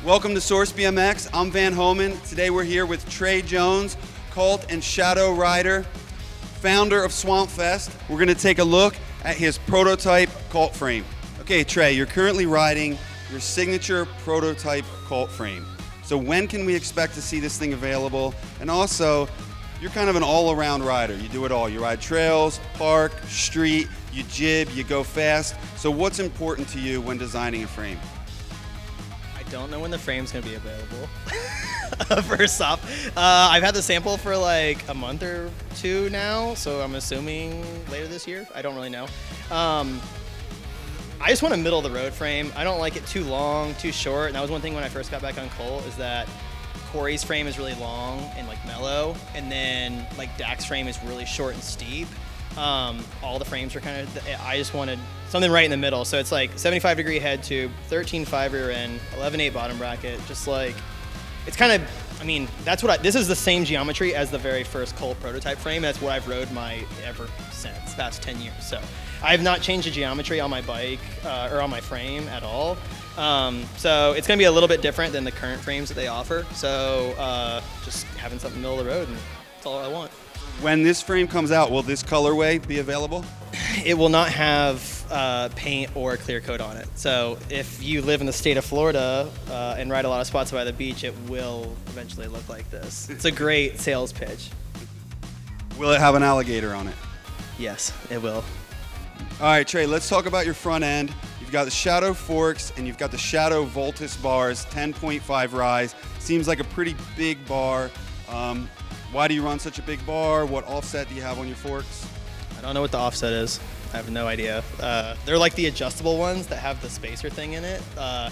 Welcome to Source BMX. I'm Van Homan. Today we're here with Trey Jones, Cult and Shadow rider, founder of Swamp Fest. We're going to take a look at his prototype Cult frame. Okay, Trey, you're currently riding your signature prototype Cult frame. So when can we expect to see this thing available? And also, you're kind of an all-around rider. You do it all. You ride trails, park, street, you jib, you go fast. So what's important to you when designing a frame? I don't know when the frame's going to be available. First off, I've had the sample for like a month or two now, so I'm assuming later this year. I don't really know. I just want a middle of the road frame. I don't like it too long, too short. And that was one thing when I first got back on Colt, is that Corey's frame is really long and like mellow, and then like Dak's frame is really short and steep. All the frames are kind of, I just wanted something right in the middle. So it's like 75-degree head tube, 13.5 rear end, 11.8 bottom bracket. Just like, it's kind of, I mean, that's what this is the same geometry as the very first Colt prototype frame. That's what I've rode ever since, past 10 years. So I have not changed the geometry on my bike or on my frame at all. So it's going to be a little bit different than the current frames that they offer. So just having something middle of the road, and that's all I want. When this frame comes out, will this colorway be available? It will not have paint or clear coat on it. So if you live in the state of Florida and ride a lot of spots by the beach, it will eventually look like this. It's a great sales pitch. Will it have an alligator on it? Yes, it will. All right, Trey, let's talk about your front end. You've got the Shadow forks and you've got the Shadow Voltus bars, 10.5 rise. Seems like a pretty big bar. Why do you run such a big bar? What offset do you have on your forks? I don't know what the offset is. I have no idea. They're like the adjustable ones that have the spacer thing in it. I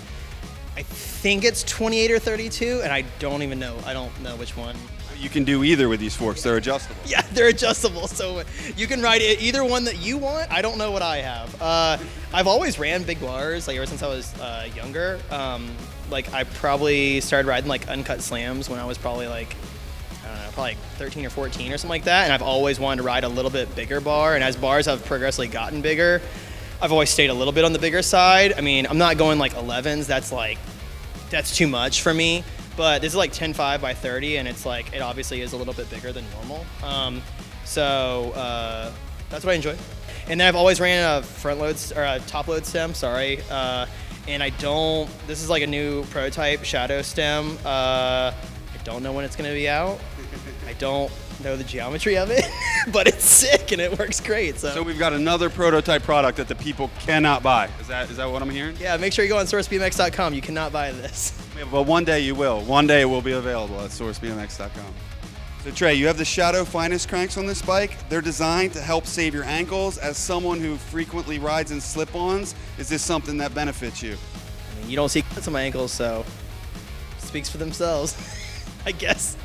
think it's 28 or 32, and I don't even know. I don't know which one. You can do either with these forks. They're adjustable. Yeah, they're adjustable, so you can ride either one that you want. I don't know what I have. I've always ran big bars, like ever since I was younger. Like I probably started riding like uncut slams when I was probably like, I don't know, probably like 13 or 14 or something like that. And I've always wanted to ride a little bit bigger bar. And as bars have progressively gotten bigger, I've always stayed a little bit on the bigger side. I mean, I'm not going like 11s. That's too much for me. But this is like 10.5 by 30, and it's like, it obviously is a little bit bigger than normal. So that's what I enjoy. And then I've always ran a front load, or a top load stem, sorry. And this is like a new prototype Shadow stem. I don't know when it's gonna be out. I don't know the geometry of it, but it's sick and it works great. So we've got another prototype product that the people cannot buy. Is that what I'm hearing? Yeah, make sure you go on sourcebmx.com. You cannot buy this. Yeah, but one day you will. One day it will be available at sourcebmx.com. So Trey, you have the Shadow Finest cranks on this bike. They're designed to help save your ankles. As someone who frequently rides in slip-ons, is this something that benefits you? I mean, you don't see cuts on my ankles, so it speaks for themselves, I guess.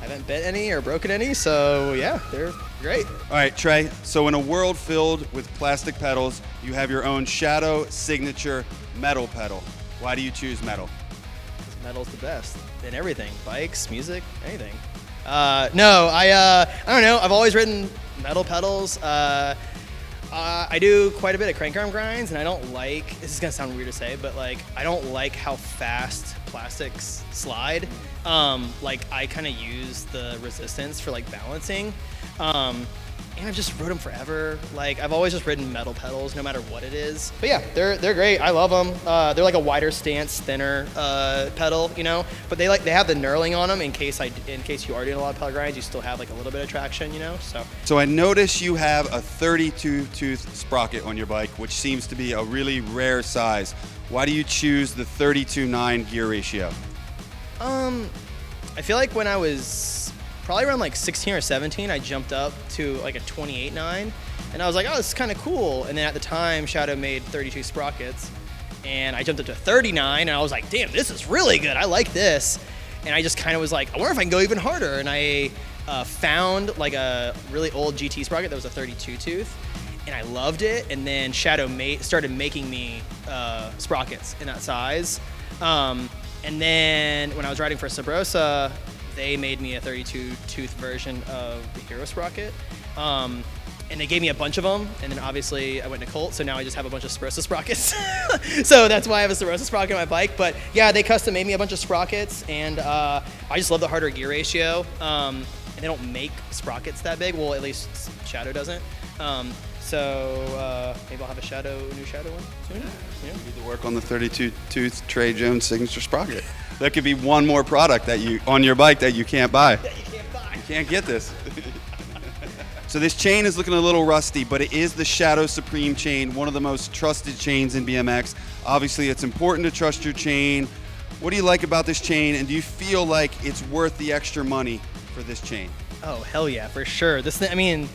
I haven't bent any or broken any, so yeah, they're great. All right, Trey, so in a world filled with plastic pedals, you have your own Shadow signature metal pedal. Why do you choose metal? Because metal's the best in everything, bikes, music, anything. No, I don't know, I've always ridden metal pedals. I do quite a bit of crank arm grinds, and I don't like, this is gonna sound weird to say, but like, I don't like how fast plastics slide. Like I kind of use the resistance for like balancing. And I've just rode them forever. Like I've always just ridden metal pedals no matter what it is. But yeah, they're great. I love them. They're like a wider stance, thinner pedal, you know. But they have the knurling on them in case you are doing a lot of pedal grinds, you still have like a little bit of traction, you know. So I notice you have a 32 tooth sprocket on your bike, which seems to be a really rare size. Why do you choose the 32:9 gear ratio? I feel like when I was probably around like 16 or 17, I jumped up to like a 28.9, and I was like, oh, this is kind of cool. And then at the time, Shadow made 32 sprockets, and I jumped up to 39, and I was like, damn, this is really good. I like this. And I just kind of was like, I wonder if I can go even harder. And I found like a really old GT sprocket that was a 32 tooth, and I loved it. And then Shadow started making me sprockets in that size. And then when I was riding for Sabrosa, they made me a 32 tooth version of the Hero sprocket. and they gave me a bunch of them, and then obviously I went to Colt, so now I just have a bunch of Sorosa sprockets. So that's why I have a Sorosa sprocket on my bike. But yeah, they custom made me a bunch of sprockets, and I just love the harder gear ratio. And they don't make sprockets that big. Well, at least Shadow doesn't. So maybe I'll have a new Shadow one soon. Yeah. You need to work on the 32-tooth Trey Jones signature sprocket. That could be one more product that you on your bike that you can't buy. That you can't buy. You can't get this. So this chain is looking a little rusty, but it is the Shadow Supreme chain, one of the most trusted chains in BMX. Obviously, it's important to trust your chain. What do you like about this chain, and do you feel like it's worth the extra money for this chain? Oh, hell yeah, for sure. This thing, I mean,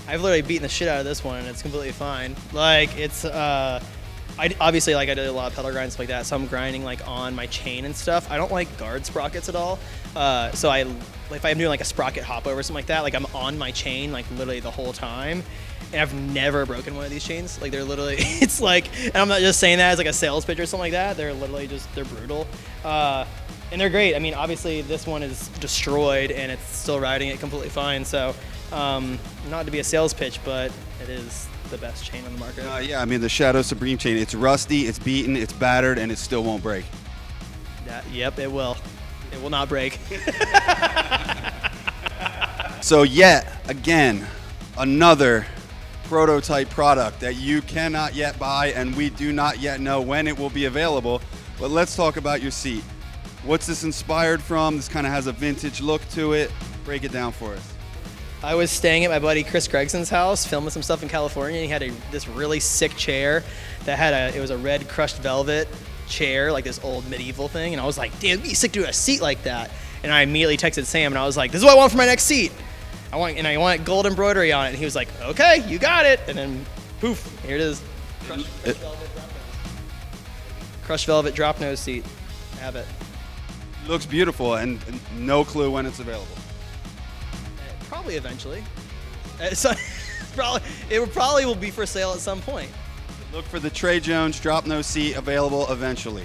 I've literally beaten the shit out of this one, and it's completely fine. Like, it's, obviously, like, I did a lot of pedal grinds like that, so I'm grinding, like, on my chain and stuff. I don't like guard sprockets at all. So if I'm doing, like, a sprocket hop over or something like that, like, I'm on my chain, like, literally the whole time. And I've never broken one of these chains. Like, they're literally, it's like, and I'm not just saying that as, like, a sales pitch or something like that. They're literally just, they're brutal. And they're great. I mean, obviously, this one is destroyed, and it's still riding it completely fine. So, not to be a sales pitch, but it is the best chain on the market. Yeah, I mean, the Shadow Supreme chain, it's rusty, it's beaten, it's battered, and it still won't break. Yep, it will. It will not break. So yet again, another prototype product that you cannot yet buy, and we do not yet know when it will be available. But let's talk about your seat. What's this inspired from? This kind of has a vintage look to it. Break it down for us. I was staying at my buddy Chris Gregson's house, filming some stuff in California. And he had this really sick chair that had it was a red crushed velvet chair, like this old medieval thing. And I was like, damn, it'd be sick to do a seat like that. And I immediately texted Sam, and I was like, this is what I want for my next seat. I want gold embroidery on it. And he was like, okay, you got it. And then poof, here it is. Crushed velvet drop nose seat. Have it. Looks beautiful, and no clue when it's available. Probably eventually. It probably will be for sale at some point. Look for the Trey Jones drop nose seat available eventually.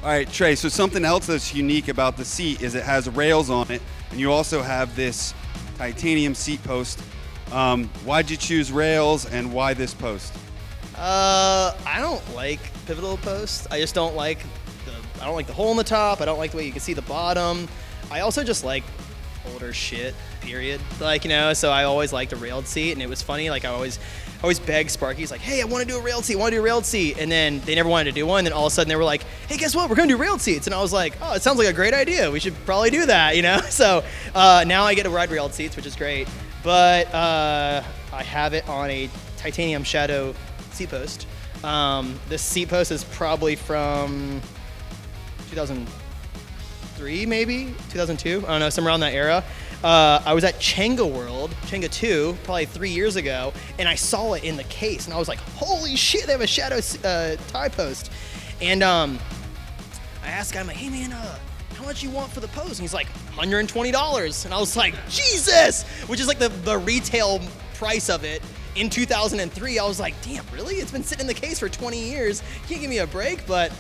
All right, Trey, so something else that's unique about the seat is it has rails on it, and you also have this titanium seat post. Why'd you choose rails, and why this post? I don't like pivotal posts. I just don't like the hole in the top. I don't like the way you can see the bottom. I also just like older shit, period. Like, you know, so I always liked a railed seat, and it was funny. Like, I always begged Sparky's like, hey, I want to do a railed seat, and then they never wanted to do one. And then all of a sudden they were like, hey, guess what? We're going to do railed seats. And I was like, oh, it sounds like a great idea. We should probably do that, you know? So now I get to ride railed seats, which is great. But I have it on a titanium Shadow seat post. This seat post is probably from 2003, maybe 2002. I don't know, somewhere around that era. I was at Chenga 2, probably 3 years ago, and I saw it in the case, and I was like, holy shit, they have a Shadow tie post. And I asked the guy, I'm like, hey man, how much you want for the post? And he's like, $120. And I was like, Jesus! Which is like the retail price of it. In 2003, I was like, damn, really? It's been sitting in the case for 20 years. You can't give me a break, but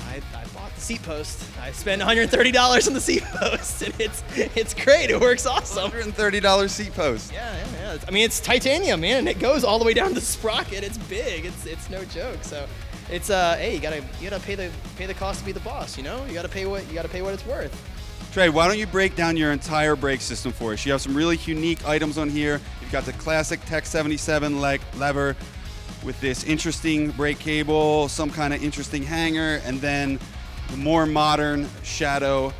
I bought the seat post. I spent $130 on the seat post, and it's great. It works awesome. $130 seat post. Yeah. I mean, it's titanium, man, and it goes all the way down to the sprocket. It's big. It's no joke. So it's hey, you gotta pay the cost to be the boss. You know, you gotta pay what it's worth. Trey, why don't you break down your entire brake system for us? You have some really unique items on here. You've got the classic Tech 77 lever with this interesting brake cable, some kind of interesting hanger, and then the more modern Shadow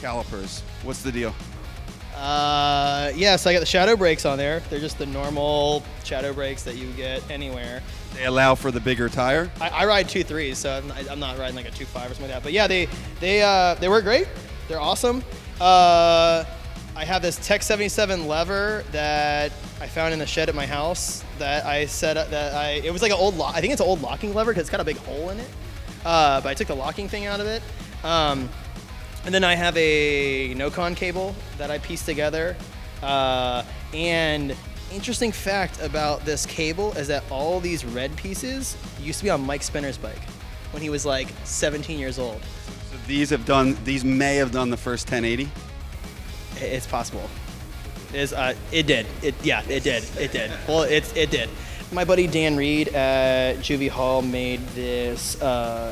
calipers. What's the deal? Yeah, so I got the Shadow brakes on there. They're just the normal Shadow brakes that you get anywhere. They allow for the bigger tire? I ride 2.3s, so I'm not riding like a 2.5 or something like that. But yeah, they work great. They're awesome. I have this Tech 77 lever that I found in the shed at my house that I set up. It was like an old I think it's an old locking lever because it's got a big hole in it. But I took the locking thing out of it. And then I have a no-con cable that I pieced together. And interesting fact about this cable is that all these red pieces used to be on Mike Spinner's bike when he was like 17 years old. So these may have done the first 1080? It's possible. It did. It did. Well, it did. My buddy Dan Reed at Juvie Hall made this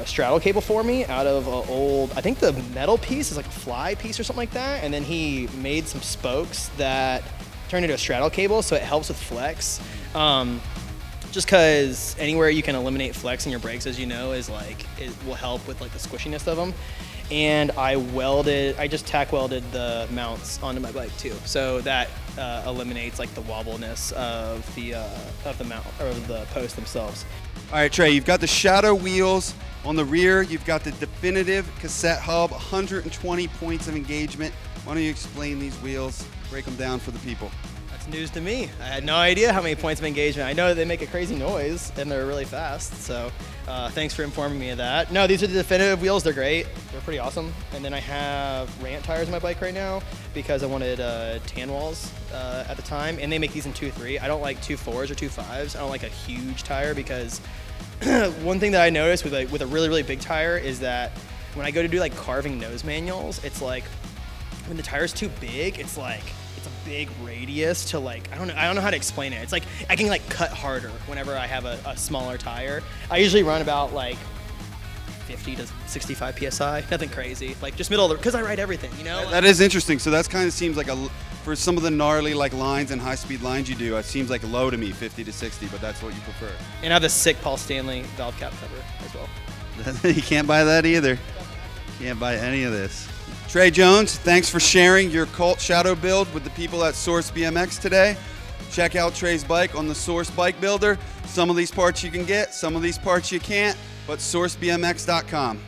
straddle cable for me out of an old, I think the metal piece is like a fly piece or something like that, and then he made some spokes that turned into a straddle cable, so it helps with flex. Just because anywhere you can eliminate flex in your brakes, as you know, is like, it will help with like the squishiness of them. And I just tack welded the mounts onto my bike too, so that eliminates like the wobbleness of the mount or the posts themselves. All right, Trey, you've got the Shadow wheels on the rear. You've got the definitive cassette hub, 120 points of engagement. Why don't you explain these wheels, break them down for the people? That's news to me. I had no idea how many points of engagement. I know that they make a crazy noise and they're really fast, so thanks for informing me of that. No, these are the definitive wheels. They're great. They're pretty awesome. And then I have Rant tires on my bike right now because I wanted tan walls at the time, and they make these in 2.3. I don't like 2.4s or 2.5s. I don't like a huge tire because one thing that I noticed with a really, really big tire is that when I go to do like carving nose manuals, it's like when the tire's too big, it's like it's a big radius to like, I don't know how to explain it. It's like I can like cut harder whenever I have a smaller tire. I usually run about like 50 to 65 psi, nothing crazy, like just middle of the, because I ride everything, you know. That is interesting. So that's kind of seems like for some of the gnarly like lines and high speed lines you do, it seems like low to me, 50 to 60, but that's what you prefer. And I have the sick Paul Stanley valve cap cover as well. You can't buy that either. Can't buy any of this. Trey Jones, thanks for sharing your Cult Shadow build with the people at Source BMX today. Check out Trey's bike on the Source Bike Builder. Some of these parts you can get, some of these parts you can't, but sourcebmx.com.